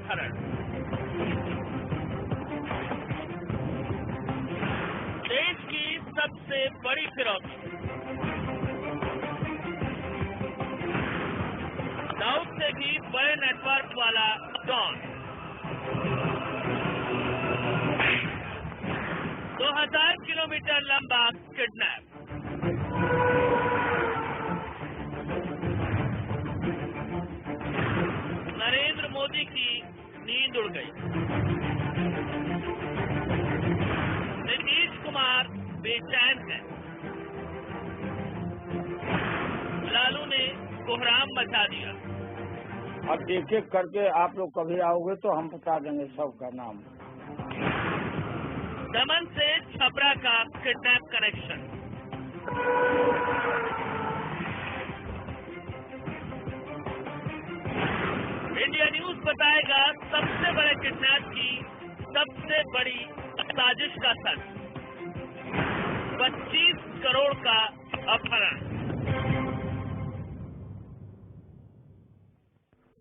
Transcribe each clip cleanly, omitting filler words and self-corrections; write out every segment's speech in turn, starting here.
अपहरण। देश की सबसे बड़ी फिरौती। दाऊद से भी बड़े नेटवर्क वाला डॉन। 2000 किलोमीटर लंबा किडनैप। नरेंद्र मोदी की नींद उड़ गई। नीतीश कुमार बेचैन है। लालू ने कोहराम मचा दिया। अब एक एक करके आप लोग कभी आओगे तो हम बता देंगे सबका नाम। दमन से छपरा का किडनैप कनेक्शन। इंडिया न्यूज बताएगा सबसे बड़े किडनैप की सबसे बड़ी साजिश का सच। 25 करोड़ का अपहरण।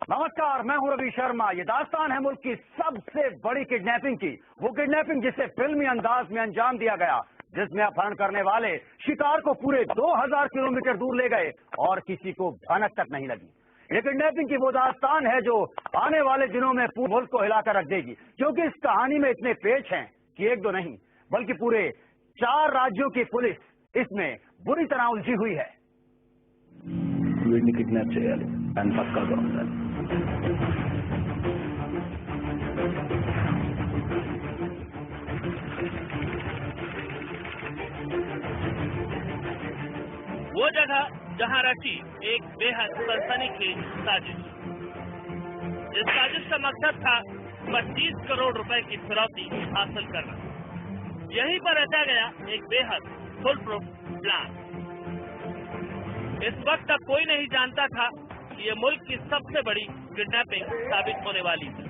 नमस्कार, मैं हूं रवि शर्मा। ये दास्तान है मुल्क की सबसे बड़ी किडनैपिंग की। वो किडनैपिंग जिसे फिल्मी अंदाज में अंजाम दिया गया, जिसमें अपहरण करने वाले शिकार को पूरे 2000 किलोमीटर दूर ले गए और किसी को भनक तक नहीं लगी। ये किडनैपिंग की वो दास्तान है जो आने वाले दिनों में पूरे मुल्क को हिलाकर रख देगी, क्योंकि इस कहानी में इतने पेच हैं कि एक दो नहीं बल्कि पूरे 4 राज्यों की पुलिस इसमें बुरी तरह उलझी हुई है। किडनैप చేయాలి అని పక్కాగా ఉండాలి। वो जगह जहां रची एक बेहद सनसनीखेज साजिश। इस साजिश का मकसद था 25 करोड़ रुपए की फिरौती हासिल करना। यहीं पर रचा गया एक बेहद फुल प्रूफ प्लान। इस वक्त तक कोई नहीं जानता था कि ये मुल्क की सबसे बड़ी किडनैपिंग साबित होने वाली है।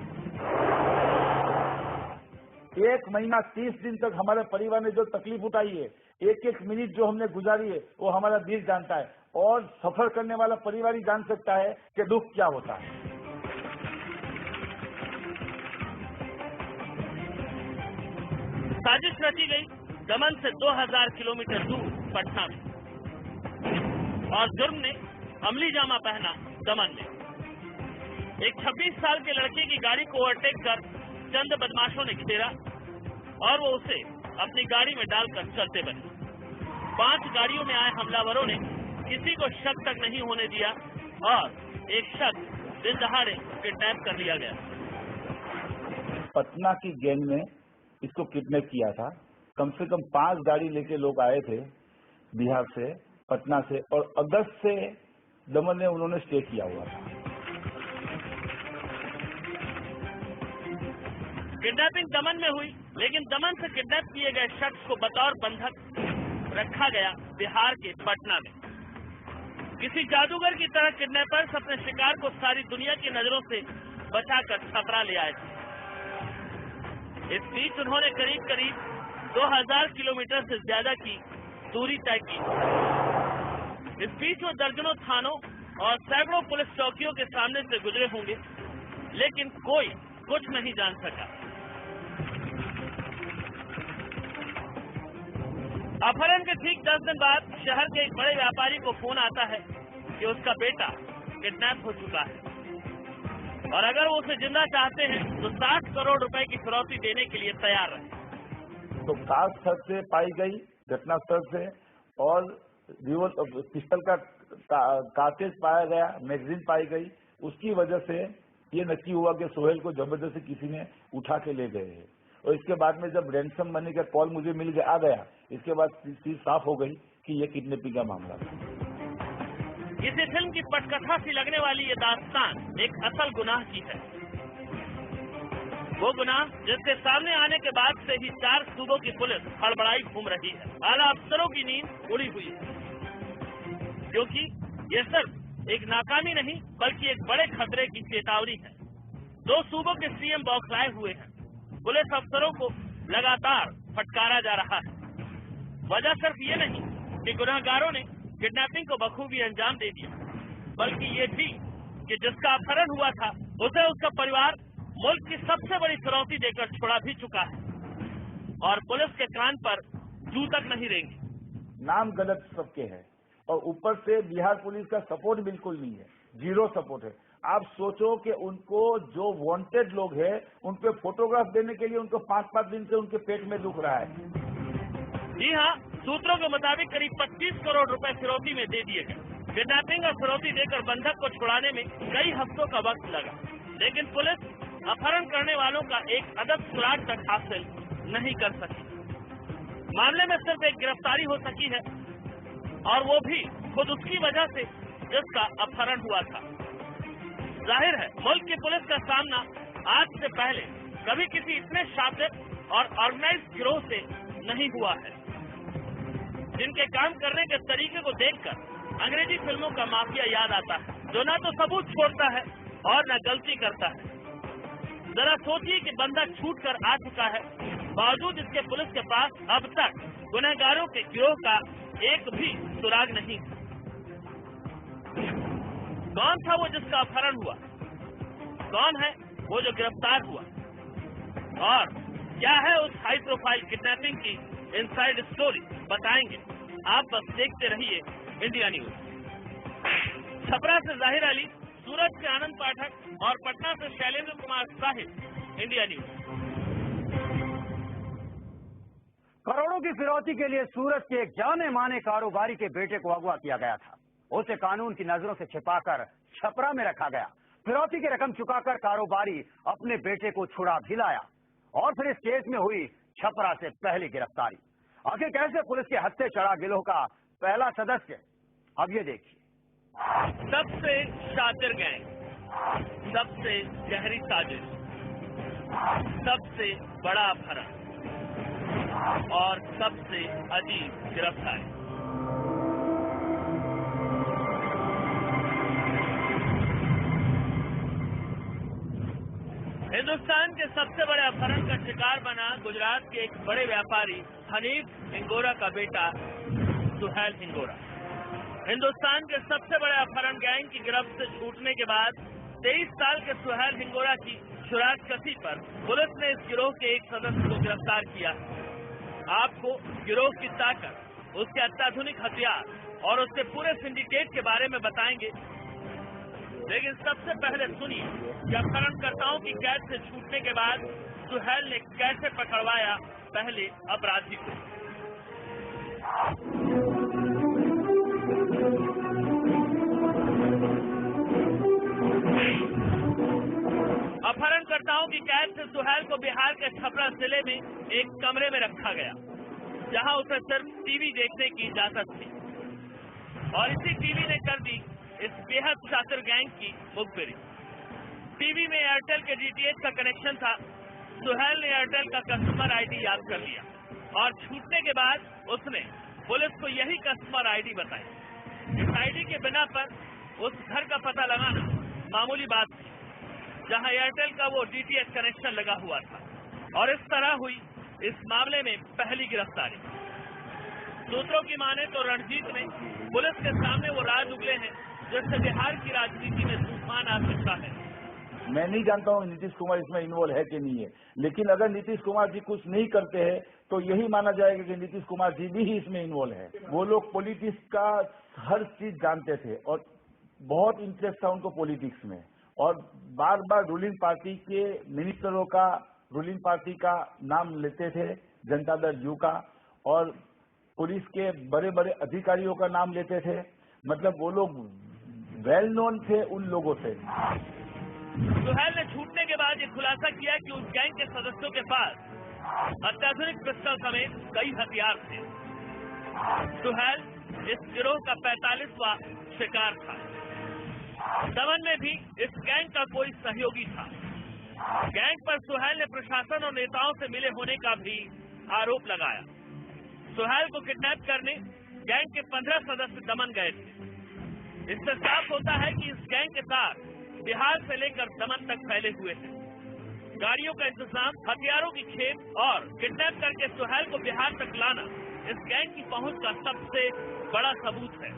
1 महीना 30 दिन तक हमारे परिवार ने जो तकलीफ उठाई है, एक एक मिनट जो हमने गुजारी है, वो हमारा दिल जानता है और सफर करने वाला परिवार ही जान सकता है कि दुख क्या होता है। साजिश रची गई दमन से 2000 किलोमीटर दूर पटना में, और जुर्म ने अमली जामा पहना दमन में। एक 26 साल के लड़के की गाड़ी को ओवरटेक कर चंद बदमाशों ने घेरा और वो उसे अपनी गाड़ी में डालकर चलते बने। 5 गाड़ियों में आए हमलावरों ने किसी को शक तक नहीं होने दिया और एक शख्स दिन दहाड़े किडनैप कर लिया गया। पटना की गैंग ने इसको किडनैप किया था। कम से कम 5 गाड़ी लेके लोग आए थे बिहार से, पटना से, और अगस्त से दमन में उन्होंने स्टे किया हुआ था। किडनैपिंग दमन में हुई, लेकिन दमन से किडनैप किए गए शख्स को बतौर बंधक रखा गया बिहार के पटना में। किसी जादूगर की तरह किडनैपर्स अपने शिकार को सारी दुनिया की नजरों से बचाकर छपरा ले आए थे। इस बीच उन्होंने करीब करीब 2000 किलोमीटर से ज्यादा की दूरी तय की। इस बीच वो दर्जनों थानों और सैकड़ों पुलिस चौकियों के सामने से गुजरे होंगे, लेकिन कोई कुछ नहीं जान सका। अपहरण के ठीक 10 दिन बाद शहर के एक बड़े व्यापारी को फोन आता है कि उसका बेटा किडनैप हो चुका है और अगर वो उसे जिंदा चाहते हैं तो 60 करोड़ रुपए की फिरौती देने के लिए तैयार रहे। तो कार स्थल से पाई गई, घटना स्थल से, और पिस्टल का कारतेज पाया गया, मैगजीन पाई गई। उसकी वजह से ये नक्की हुआ कि सोहेल को जबरदस्ती किसी ने उठा के ले गए हैं। और इसके बाद में जब रैंसम मनी का कॉल मुझे मिल गया, आ गया, इसके बाद चीज साफ हो गई कि ये किडनैपिंग का मामला था। किसी फिल्म की पटकथा सी लगने वाली ये दास्तान एक असल गुनाह की है। वो गुनाह जिसके सामने आने के बाद से ही 4 सूबों की पुलिस हड़बड़ाई घूम रही है। आला अफसरों की नींद उड़ी हुई है, क्योंकि ये सिर्फ एक नाकामी नहीं बल्कि एक बड़े खतरे की चेतावनी है। 2 सूबों के सीएम बौखलाए हुए हैं। पुलिस अफसरों को लगातार फटकारा जा रहा है। वजह सिर्फ ये नहीं कि गुनाहगारों ने किडनैपिंग को बखूबी अंजाम दे दिया, बल्कि ये थी कि जिसका अपहरण हुआ था उसे उसका परिवार मुल्क की सबसे बड़ी फिरौती देकर छुड़ा भी चुका है और पुलिस के कान पर जू तक नहीं रहेंगे। नाम गलत सबके है और ऊपर से बिहार पुलिस का सपोर्ट बिल्कुल नहीं है, जीरो सपोर्ट है। आप सोचो कि उनको जो वांटेड लोग हैं उन पे फोटोग्राफ देने के लिए उनको 5-5 दिन से उनके पेट में दुख रहा है। जी हाँ, सूत्रों के मुताबिक करीब 25 करोड़ रुपए फिरौती में दे दिए गए। किडनैपिंग और फिरौती देकर बंधक को छुड़ाने में कई हफ्तों का वक्त लगा, लेकिन पुलिस अपहरण करने वालों का एक अदद सुराग तक हासिल नहीं कर सकी। मामले में सिर्फ एक गिरफ्तारी हो सकी है और वो भी खुद उसकी वजह से जिसका अपहरण हुआ था। जाहिर है मुल्क की पुलिस का सामना आज से पहले कभी किसी इतने शातिर और ऑर्गेनाइज्ड गिरोह से नहीं हुआ है, जिनके काम करने के तरीके को देखकर अंग्रेजी फिल्मों का माफिया याद आता है, जो न तो सबूत छोड़ता है और न गलती करता है। जरा सोचिए कि बंदा छूट कर आ चुका है, बावजूद इसके पुलिस के पास अब तक गुनहगारों के गिरोह का एक भी सुराग नहीं है। कौन था वो जिसका अपहरण हुआ? कौन है वो जो गिरफ्तार हुआ? और क्या है उस हाई प्रोफाइल किडनैपिंग की इनसाइड स्टोरी? बताएंगे। आप बस देखते रहिए इंडिया न्यूज। छपरा से जाहिर अली, सूरत से आनंद पाठक और पटना से शैलेंद्र कुमार साहिब, इंडिया न्यूज। करोड़ों की फिरौती के लिए सूरत के एक जाने माने कारोबारी के बेटे को अगवा किया गया था। उसे कानून की नजरों से छिपाकर छपरा में रखा गया। फिरौती की रकम चुकाकर कारोबारी अपने बेटे को छुड़ा भी लाया और फिर इस केस में हुई छपरा से पहली गिरफ्तारी। आखिर कैसे पुलिस के हत्थे चढ़ा गिरोह का पहला सदस्य, अब ये देखिए। सबसे शातिर गैंग, सबसे गहरी साजिश, सबसे बड़ा अपहरण और सबसे अजीब गिरफ्तारी। हिंदुस्तान के सबसे बड़े अपहरण का शिकार बना गुजरात के एक बड़े व्यापारी हनीफ हिंगोरा का बेटा सुहेल हिंगोरा। हिंदुस्तान के सबसे बड़े अपहरण गैंग की गिरफ्त से छूटने के बाद 23 साल के सुहेल हिंगोरा की शुराकशी पर पुलिस ने इस गिरोह के एक सदस्य को गिरफ्तार किया। आपको गिरोह की ताकत, उसके अत्याधुनिक हथियार और उसके पूरे सिंडिकेट के बारे में बताएंगे, लेकिन सबसे पहले सुनिए कि अपहरणकर्ताओं की कैद से छूटने के बाद सुहेल ने कैसे पकड़वाया पहले अपराधी को। अपहरणकर्ताओं की कैद से सुहेल को बिहार के छपरा जिले में एक कमरे में रखा गया, जहां उसे सिर्फ टीवी देखने की इजाजत थी और इसी टीवी ने कर दी इस बेहद शातिर गैंग की मुखबिरी। टीवी में एयरटेल के डीटीएच का कनेक्शन था। सुहेल ने एयरटेल का कस्टमर आईडी याद कर लिया और छूटने के बाद उसने पुलिस को यही कस्टमर आईडी बताई। इस आईडी के बिना पर उस घर का पता लगाना मामूली बात थी, जहां एयरटेल का वो डीटीएच कनेक्शन लगा हुआ था। और इस तरह हुई इस मामले में पहली गिरफ्तारी। सूत्रों की माने तो रणजीत ने पुलिस के सामने वो राज उगले हैं जिससे बिहार की राजनीति में तूफान आ सकता है। मैं नहीं जानता हूँ नीतीश कुमार इसमें इन्वॉल्व है कि नहीं है, लेकिन अगर नीतीश कुमार जी कुछ नहीं करते हैं तो यही माना जाएगा कि नीतीश कुमार जी भी इसमें इन्वॉल्व है। वो लोग पॉलिटिक्स का हर चीज जानते थे और बहुत इंटरेस्ट था उनको पॉलिटिक्स में, और बार बार रूलिंग पार्टी के मिनिस्टरों का, रूलिंग पार्टी का नाम लेते थे, जनता दल यू का, और पुलिस के बड़े बड़े अधिकारियों का नाम लेते थे। मतलब वो लोग वेल नोन थे उन लोगों से। सुहेल ने छूटने के बाद ये खुलासा किया कि उस गैंग के सदस्यों के पास अत्याधुनिक पिस्टल समेत कई हथियार थे। सुहेल इस गिरोह का 45वां शिकार था। दमन में भी इस गैंग का कोई सहयोगी था। गैंग पर सुहेल ने प्रशासन और नेताओं से मिले होने का भी आरोप लगाया। सुहेल को किडनैप करने गैंग के 15 सदस्य दमन गए थे। इससे साफ होता है कि इस गैंग के साथ बिहार से लेकर दमन तक फैले हुए हैं। गाड़ियों का इंतजाम, हथियारों की खेप और किडनैप करके सुहेल को बिहार तक लाना इस गैंग की पहुंच का सबसे बड़ा सबूत है।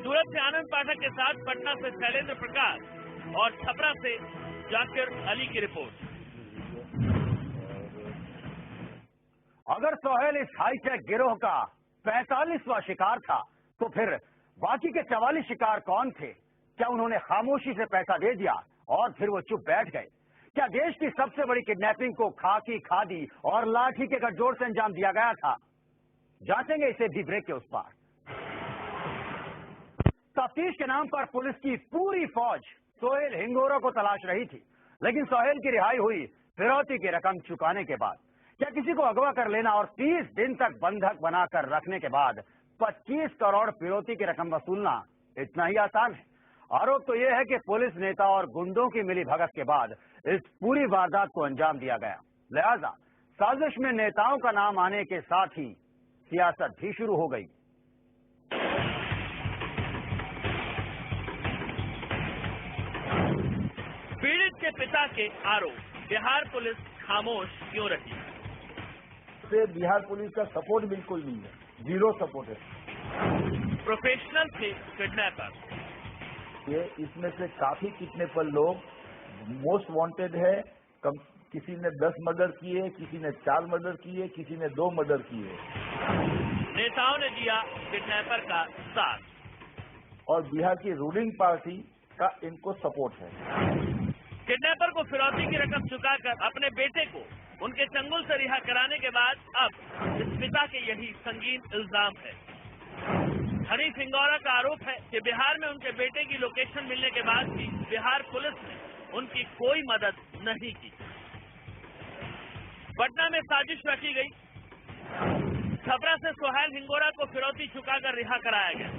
सूरत से आनंद पाठक के साथ पटना से शैलेंद्र प्रकाश और छपरा से जाकिर अली की रिपोर्ट। अगर सोहेल इस हाईटेक गिरोह का 45वां शिकार था, तो फिर बाकी के 44 शिकार कौन थे? क्या उन्होंने खामोशी से पैसा दे दिया और फिर वो चुप बैठ गए? क्या देश की सबसे बड़ी किडनैपिंग को खाकी, खादी और लाठी के गठजोड़ से अंजाम दिया गया था? जांचेंगे इसे भी ब्रेक के उस पार। तफ्तीश के नाम पर पुलिस की पूरी फौज सोहेल हिंगोरा को तलाश रही थी, लेकिन सोहेल की रिहाई हुई फिरौती की रकम चुकाने के बाद। क्या किसी को अगवा कर लेना और 30 दिन तक बंधक बनाकर रखने के बाद 25 करोड़ फिरौती की रकम वसूलना इतना ही आसान है? आरोप तो यह है कि पुलिस नेता और गुंडों की मिली भगत के बाद इस पूरी वारदात को अंजाम दिया गया। लिहाजा साजिश में नेताओं का नाम आने के साथ ही सियासत भी शुरू हो गई। पीड़ित के पिता के आरोप, बिहार पुलिस खामोश क्यों रही? से बिहार पुलिस का सपोर्ट बिल्कुल नहीं है, जीरो सपोर्ट है। प्रोफेशनल थे किडनैपर। ये इसमें से काफी किडनैपर लोग मोस्ट वांटेड है। किसी ने 10 मर्डर किए, किसी ने 4 मर्डर किए, किसी ने 2 मर्डर किए। नेताओं ने दिया किडनैपर का साथ और बिहार की रूलिंग पार्टी का इनको सपोर्ट है। किडनैपर को फिरौती की रकम चुकाकर अपने बेटे को उनके चंगुल से रिहा कराने के बाद अब इस पिता के यही संगीन इल्जाम है। हनीफ हिंगोरा का आरोप है कि बिहार में उनके बेटे की लोकेशन मिलने के बाद भी बिहार पुलिस ने उनकी कोई मदद नहीं की। पटना में साजिश रची गई। छपरा से सोहेल हिंगोरा को फिरौती चुकाकर रिहा कराया गया,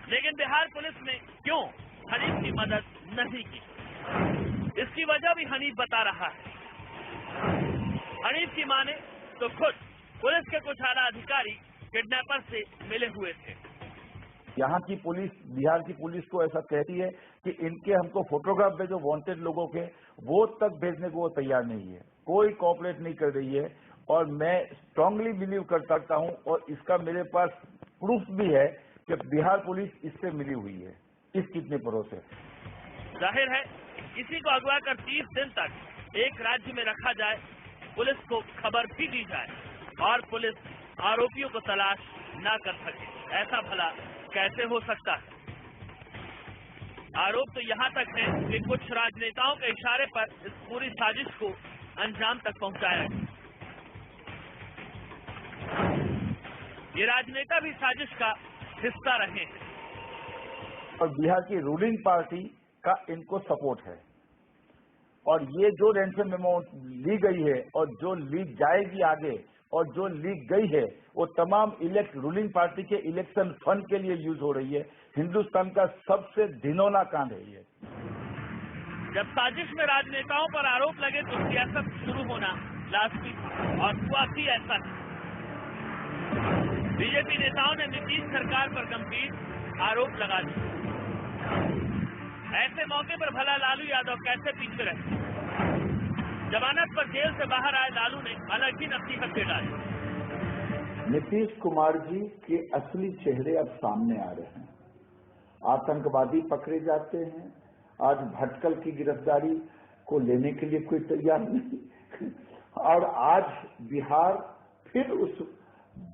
लेकिन बिहार पुलिस ने क्यों हनीफ की मदद नहीं की? इसकी वजह भी हनीफ बता रहा है। हनीफ की माने तो खुद पुलिस के कुछ आला अधिकारी किडनैपर से मिले हुए थे। यहाँ की पुलिस, बिहार की पुलिस को ऐसा कहती है कि इनके हमको फोटोग्राफ भेजो वांटेड लोगों के, वो तक भेजने को वो तैयार नहीं है। कोई कोऑपरेट नहीं कर रही है। और मैं स्ट्रांगली बिलीव कर सकता हूँ और इसका मेरे पास प्रूफ भी है कि बिहार पुलिस इससे मिली हुई है, इस किडनैपरों से। जाहिर है किसी को अगवा कर 30 दिन तक एक राज्य में रखा जाए, पुलिस को खबर भी दी जाए और पुलिस आरोपियों को तलाश न कर सके, ऐसा भला कैसे हो सकता है? आरोप तो यहाँ तक है कि कुछ राजनेताओं के इशारे पर इस पूरी साजिश को अंजाम तक पहुंचाया गया। ये राजनेता भी साजिश का हिस्सा रहे हैं। और बिहार की रूलिंग पार्टी का इनको सपोर्ट है। और ये जो रैंसम अमाउंट ली गई है और जो ली जाएगी आगे और जो ली गई है, वो तमाम रूलिंग पार्टी के इलेक्शन फंड के लिए यूज हो रही है। हिंदुस्तान का सबसे घिनौना कांड है ये। जब साजिश में राजनेताओं पर आरोप लगे तो सियासत शुरू होना लाजमी था और हुआ भी ऐसा ही। बीजेपी नेताओं ने नीतीश सरकार पर गंभीर आरोप लगा दिए। ऐसे मौके पर भला लालू यादव कैसे पीछे रहे? जमानत पर जेल से बाहर आए लालू ने अलग ही नसीहत दे डाली। नीतीश कुमार जी के असली चेहरे अब सामने आ रहे हैं। आतंकवादी पकड़े जाते हैं। आज भटकल की गिरफ्तारी को लेने के लिए कोई तैयार नहीं। और आज बिहार फिर उस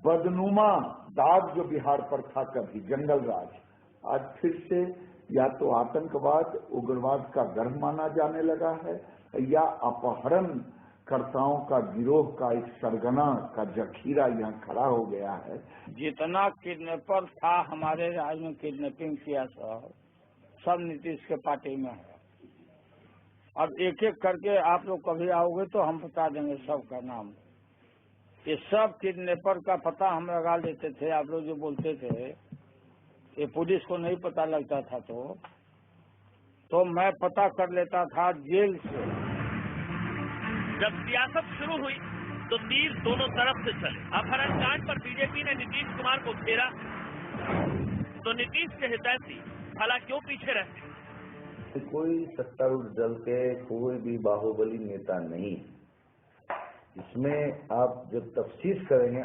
बदनुमा दाग जो बिहार पर था कभी जंगल राज, आज फिर से या तो आतंकवाद, उग्रवाद का गर्भ माना जाने लगा है या अपहरणकर्ताओं का गिरोह का एक सरगना का जखीरा यहाँ खड़ा हो गया है। जितना किडनैपर था हमारे राज्य में किडनैपिंग किया सब नीतीश के पार्टी में है। अब एक एक करके आप लोग कभी आओगे तो हम बता देंगे सबका नाम। ये सब किडनैपर का पता हम लगा लेते थे। आप लोग जो बोलते थे ये पुलिस को नहीं पता लगता था, तो मैं पता कर लेता था जेल से। जब सियासत शुरू हुई तो तीर दोनों तरफ से चले। अपहरण कांड पर बीजेपी ने नीतीश कुमार को घेरा तो नीतीश के हितैषी भला क्यों पीछे रहते? कोई सत्तारूढ़ दल के कोई भी बाहुबली नेता नहीं। इसमें आप जब तफ्तीश करेंगे